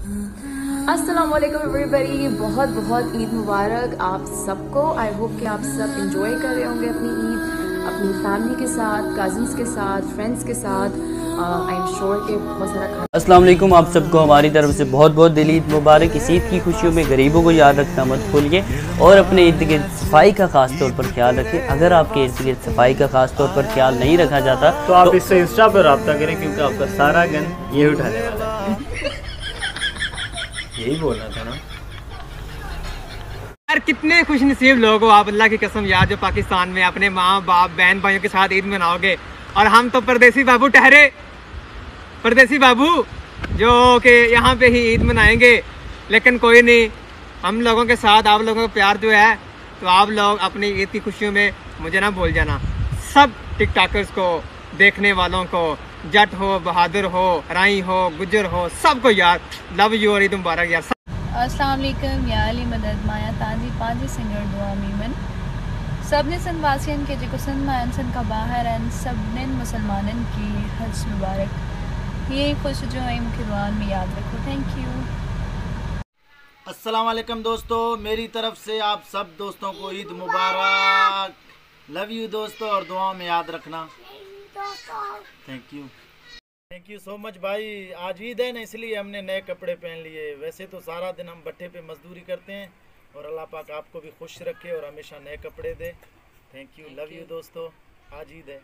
अस्सलाम वालेकुम एवरीबॉडी, बहुत बहुत ईद मुबारक आप सबको। आई होप कि आप सब इंजॉय कर रहे होंगे अपनी ईद अपनी फैमिली के साथ, कज़न्स के साथ, फ्रेंड्स के साथ। आई एम श्योर कि बहुत सारा खाना। अस्सलाम वालेकुम, आप सबको हमारी तरफ से बहुत बहुत दिल ईद मुबारक। इस ईद की खुशियों में गरीबों को याद रखना मत भूलिए और अपने इर्द गिर्द सफाई का खास तौर पर ख्याल रखें। अगर आपके इर्द गिर्द सफाई का खास तौर पर ख्याल नहीं रखा जाता तो आप इससे इंस्टा पर रब्ता करें, क्योंकि आपका सारा गन ये उठाने वाला है। यही बोलना था ना यार। कितने खुश नसीब लोग हो आप, अल्लाह की कसम यार, जो पाकिस्तान में अपने माँ बाप बहन भाइयों के साथ ईद मनाओगे। और हम तो परदेसी बाबू ठहरे, परदेसी बाबू जो कि यहाँ पे ही ईद मनाएंगे। लेकिन कोई नहीं, हम लोगों के साथ आप लोगों का प्यार जो है, तो आप लोग अपनी ईद की खुशियों में मुझे ना भूल जाना। सब टिकटॉकर्स को, देखने वालों को, जट हो, बहादुर हो, राई हो, गुजर हो, सबको यार लव यू और ईद मुबारक यार। अस्सलाम वालेकुम या अली मदद माया ताजी पाजी सिंगर दुआ मीमन सबने सन वासियन के जेको सन मायन सन का बाहर एन सबने मुसलमानन की हज मुबारक। ये खुश जो है मुख्य दुआन में याद रखो। Thank you. अस्सलाम वालेकुम दोस्तों, मेरी तरफ से आप सब दोस्तों को ईद मुबारक। लव यू दोस्तों, और दुआ में याद रखना। थैंक यू सो मच भाई। आज ईद है ना, इसलिए हमने नए कपड़े पहन लिए। वैसे तो सारा दिन हम भट्टे पे मजदूरी करते हैं, और अल्लाह पाक आपको भी खुश रखे और हमेशा नए कपड़े दे। थैंक यू, लव यू दोस्तों, आज ईद है।